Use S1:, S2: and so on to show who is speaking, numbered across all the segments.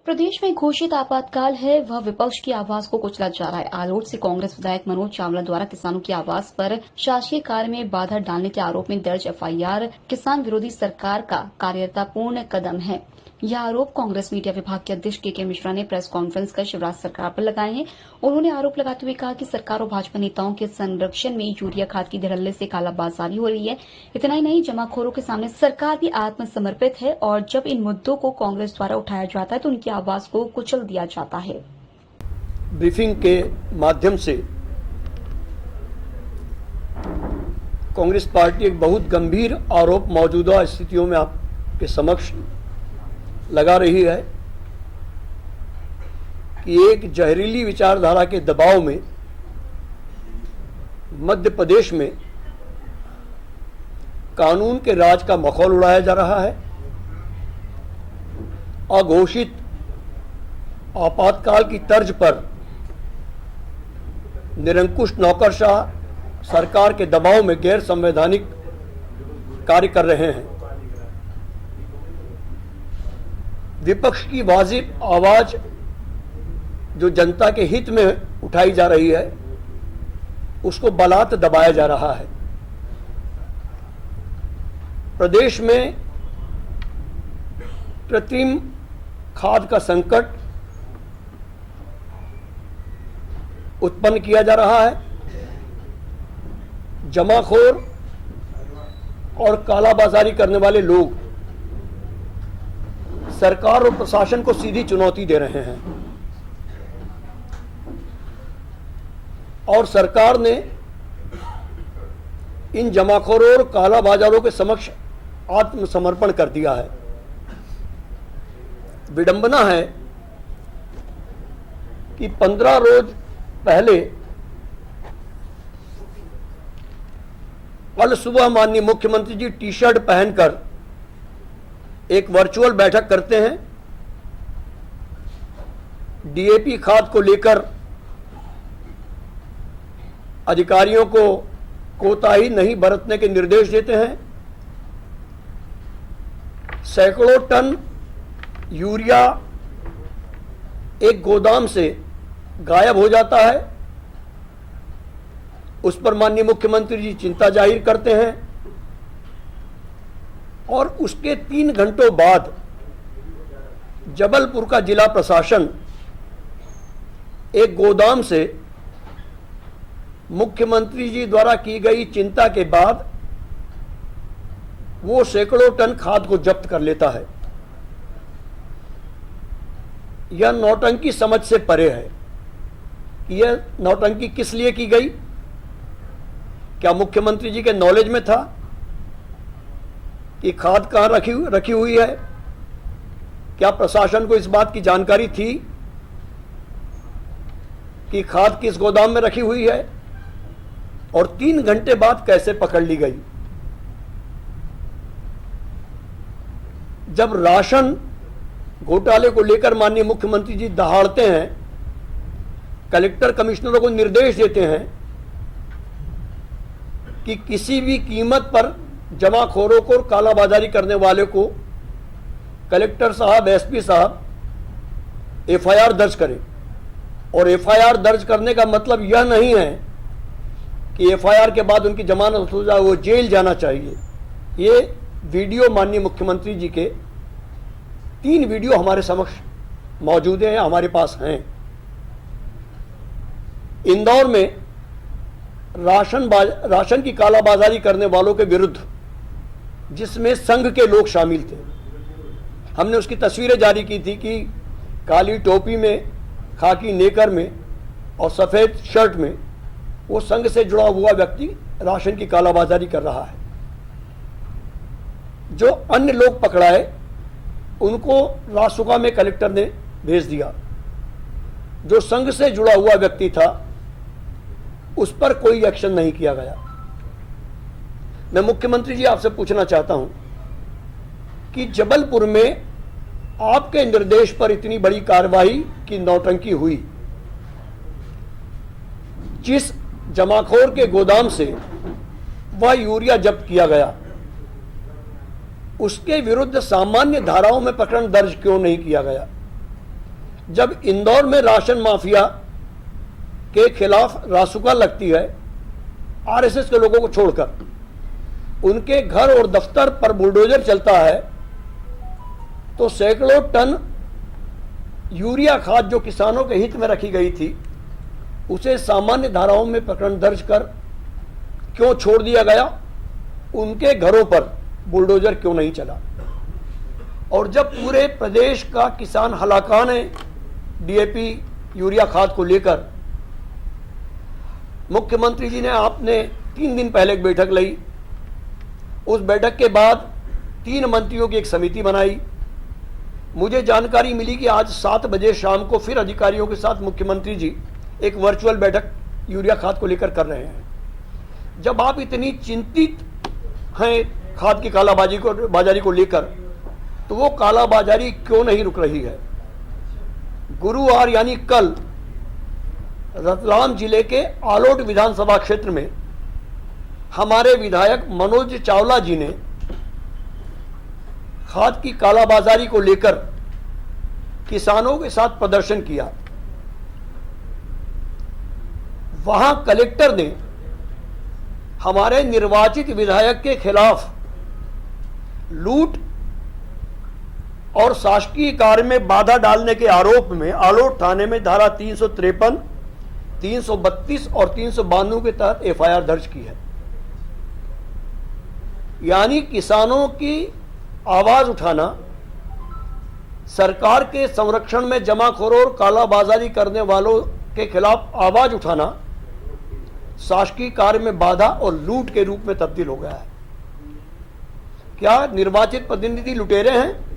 S1: प्रदेश में घोषित आपातकाल है, वह विपक्ष की आवाज को कुचला जा रहा है। आलोट से कांग्रेस विधायक मनोज चावला द्वारा किसानों की आवाज पर शासकीय कार्य में बाधा डालने के आरोप में दर्ज एफआईआर किसान विरोधी सरकार का कार्यतापूर्ण कदम है। यह आरोप कांग्रेस मीडिया विभाग के अध्यक्ष के मिश्रा ने प्रेस कॉन्फ्रेंस कर शिवराज सरकार पर लगाए हैं। उन्होंने आरोप लगाते हुए कहा कि सरकार और भाजपा नेताओं के संरक्षण में यूरिया खाद की धड़ल्ले से कालाबाजारी हो रही है। इतना ही नहीं, जमाखोरों के सामने सरकार भी आत्मसमर्पित है और जब इन मुद्दों को कांग्रेस द्वारा उठाया जाता है तो उनकी आवाज को कुचल दिया जाता है।
S2: ब्रीफिंग के माध्यम से कांग्रेस पार्टी एक बहुत गंभीर आरोप मौजूदा स्थितियों में आपके समक्ष लगा रही है कि एक जहरीली विचारधारा के दबाव में मध्य प्रदेश में कानून के राज का माहौल उड़ाया जा रहा है। अघोषित आपातकाल की तर्ज पर निरंकुश नौकरशाह सरकार के दबाव में गैर संवैधानिक कार्य कर रहे हैं। विपक्ष की वाजिब आवाज जो जनता के हित में उठाई जा रही है, उसको बलात् दबाया जा रहा है। प्रदेश में कृत्रिम खाद का संकट उत्पन्न किया जा रहा है। जमाखोर और कालाबाजारी करने वाले लोग सरकार और प्रशासन को सीधी चुनौती दे रहे हैं और सरकार ने इन जमाखोरों और कालाबाजारों के समक्ष आत्मसमर्पण कर दिया है। विडंबना है कि 15 रोज पहले कल सुबह माननीय मुख्यमंत्री जी टी शर्ट पहनकर एक वर्चुअल बैठक करते हैं। डीएपी खाद को लेकर अधिकारियों को कोताही नहीं बरतने के निर्देश देते हैं। सैकड़ों टन यूरिया एक गोदाम से गायब हो जाता है। उस पर माननीय मुख्यमंत्री जी चिंता जाहिर करते हैं और उसके 3 घंटों बाद जबलपुर का जिला प्रशासन एक गोदाम से मुख्यमंत्री जी द्वारा की गई चिंता के बाद वो सैकड़ों टन खाद को जब्त कर लेता है। यह नौटंकी समझ से परे है। यह नौटंकी किस लिए की गई? क्या मुख्यमंत्री जी के नॉलेज में था कि खाद कहां रखी हुई है? क्या प्रशासन को इस बात की जानकारी थी कि खाद किस गोदाम में रखी हुई है? और 3 घंटे बाद कैसे पकड़ ली गई? जब राशन घोटाले को लेकर माननीय मुख्यमंत्री जी दहाड़ते हैं, कलेक्टर कमिश्नरों को निर्देश देते हैं कि किसी भी कीमत पर जमाखोरों को, कालाबाजारी करने वाले को कलेक्टर साहब, एसपी साहब एफआईआर दर्ज करें। और एफआईआर दर्ज करने का मतलब यह नहीं है कि एफआईआर के बाद उनकी जमानत हो जाए, वो जेल जाना चाहिए। ये वीडियो माननीय मुख्यमंत्री जी के 3 वीडियो हमारे समक्ष मौजूद हैं, हमारे पास हैं। इंदौर में राशन की कालाबाजारी करने वालों के विरुद्ध, जिसमें संघ के लोग शामिल थे, हमने उसकी तस्वीरें जारी की थी कि काली टोपी में, खाकी नेकर में और सफेद शर्ट में वो संघ से जुड़ा हुआ व्यक्ति राशन की कालाबाजारी कर रहा है। जो अन्य लोग पकड़ाए उनको रासुका में कलेक्टर ने भेज दिया। जो संघ से जुड़ा हुआ व्यक्ति था उस पर कोई एक्शन नहीं किया गया। मैं मुख्यमंत्री जी आपसे पूछना चाहता हूं कि जबलपुर में आपके निर्देश पर इतनी बड़ी कार्रवाई की नौटंकी हुई, जिस जमाखोर के गोदाम से वह यूरिया जब्त किया गया, उसके विरुद्ध सामान्य धाराओं में प्रकरण दर्ज क्यों नहीं किया गया? जब इंदौर में राशन माफिया के खिलाफ रासुका लगती है, आरएसएस के लोगों को छोड़कर, उनके घर और दफ्तर पर बुलडोजर चलता है, तो सैकड़ों टन यूरिया खाद जो किसानों के हित में रखी गई थी, उसे सामान्य धाराओं में प्रकरण दर्ज कर क्यों छोड़ दिया गया? उनके घरों पर बुलडोजर क्यों नहीं चला? और जब पूरे प्रदेश का किसान हलाकान है डीएपी यूरिया खाद को लेकर, मुख्यमंत्री जी ने आपने 3 दिन पहले एक बैठक ली। उस बैठक के बाद 3 मंत्रियों की एक समिति बनाई। मुझे जानकारी मिली कि आज 7 बजे शाम को फिर अधिकारियों के साथ मुख्यमंत्री जी एक वर्चुअल बैठक यूरिया खाद को लेकर कर रहे हैं। जब आप इतनी चिंतित हैं खाद की बाजारी को लेकर, तो वो कालाबाजारी क्यों नहीं रुक रही है? गुरुवार यानी कल रतलाम जिले के आलोट विधानसभा क्षेत्र में हमारे विधायक मनोज चावला जी ने खाद की कालाबाजारी को लेकर किसानों के साथ प्रदर्शन किया। वहां कलेक्टर ने हमारे निर्वाचित विधायक के खिलाफ लूट और शासकीय कार्य में बाधा डालने के आरोप में आलोट थाने में धारा 353, 332 और 392 के तहत एफआईआर दर्ज की है। यानी किसानों की आवाज उठाना, सरकार के संरक्षण में जमाखोरों और कालाबाजारी करने वालों के खिलाफ आवाज उठाना शासकीय कार्य में बाधा और लूट के रूप में तब्दील हो गया है। क्या निर्वाचित प्रतिनिधि लुटेरे हैं?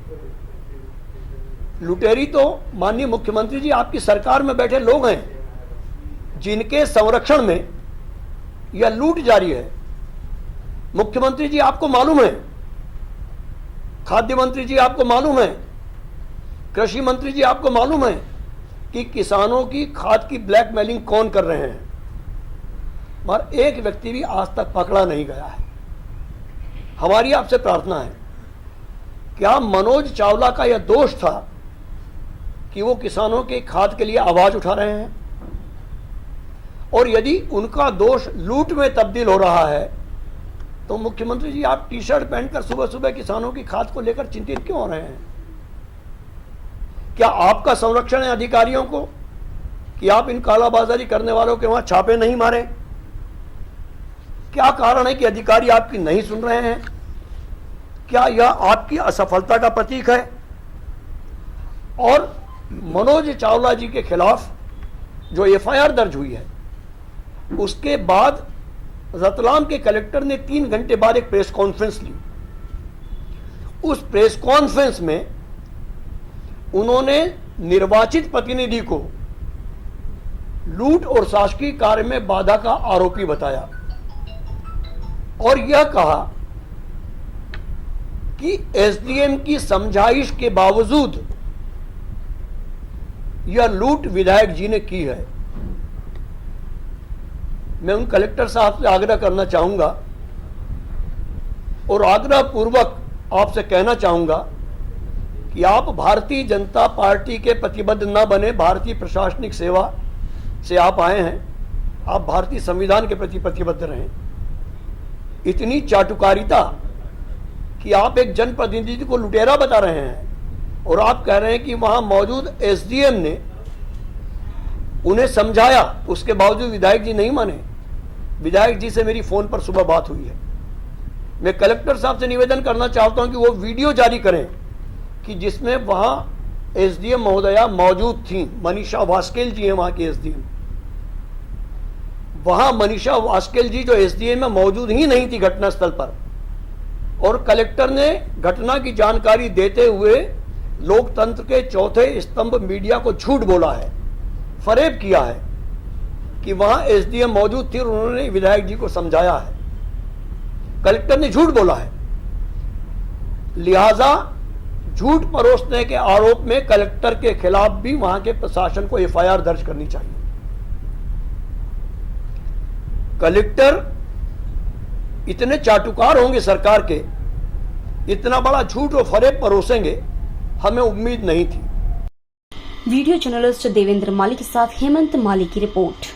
S2: लुटेरी तो माननीय मुख्यमंत्री जी आपकी सरकार में बैठे लोग हैं जिनके संरक्षण में यह लूट जारी है। मुख्यमंत्री जी आपको मालूम है, खाद्य मंत्री जी आपको मालूम है, कृषि मंत्री जी आपको मालूम है कि किसानों की खाद की ब्लैकमेलिंग कौन कर रहे हैं, मगर एक व्यक्ति भी आज तक पकड़ा नहीं गया है। हमारी आपसे प्रार्थना है, क्या मनोज चावला का यह दोष था कि वो किसानों के खाद के लिए आवाज उठा रहे हैं? और यदि उनका दोष लूट में तब्दील हो रहा है, तो मुख्यमंत्री जी आप टी शर्ट पहनकर सुबह सुबह किसानों की खाद को लेकर चिंतित क्यों हो रहे हैं? क्या आपका संरक्षण है अधिकारियों को कि आप इन कालाबाजारी करने वालों के वहां छापे नहीं मारे? क्या कारण है कि अधिकारी आपकी नहीं सुन रहे हैं? क्या यह आपकी असफलता का प्रतीक है? और मनोज चावला जी के खिलाफ जो एफआईआर दर्ज हुई है, उसके बाद रतलाम के कलेक्टर ने 3 घंटे बाद एक प्रेस कॉन्फ्रेंस ली। उस प्रेस कॉन्फ्रेंस में उन्होंने निर्वाचित प्रतिनिधि को लूट और शासकीय कार्य में बाधा का आरोपी बताया और यह कहा कि एसडीएम की समझाइश के बावजूद यह लूट विधायक जी ने की है। मैं उन कलेक्टर साहब से आग्रह करना चाहूंगा और आग्रह पूर्वक आपसे कहना चाहूंगा कि आप भारतीय जनता पार्टी के प्रतिबद्ध न बने। भारतीय प्रशासनिक सेवा से आप आए हैं, आप भारतीय संविधान के प्रति प्रतिबद्ध रहें। इतनी चाटुकारिता कि आप एक जनप्रतिनिधि को लुटेरा बता रहे हैं और आप कह रहे हैं कि वहां मौजूद एसडीएम ने उन्हें समझाया, उसके बावजूद विधायक जी नहीं माने। विधायक जी से मेरी फोन पर सुबह बात हुई है। मैं कलेक्टर साहब से निवेदन करना चाहता हूं कि वो वीडियो जारी करें कि जिसमें वहां एसडीएम महोदया मौजूद थी। मनीषा वास्केल जी हैं वहां के एसडीएम। वहां मनीषा वास्केल जी जो एसडीएम में मौजूद ही नहीं थी घटनास्थल पर, और कलेक्टर ने घटना की जानकारी देते हुए लोकतंत्र के चौथे स्तंभ मीडिया को झूठ बोला है, फरेब किया है कि वहां एसडीएम मौजूद थी और उन्होंने विधायक जी को समझाया है। कलेक्टर ने झूठ बोला है। लिहाजा झूठ परोसने के आरोप में कलेक्टर के खिलाफ भी वहां के प्रशासन को एफआईआर दर्ज करनी चाहिए। कलेक्टर इतने चाटुकार होंगे सरकार के, इतना बड़ा झूठ और फरेब परोसेंगे, हमें उम्मीद नहीं थी।
S1: वीडियो जर्नलिस्ट देवेंद्र माली के साथ हेमंत माली की रिपोर्ट।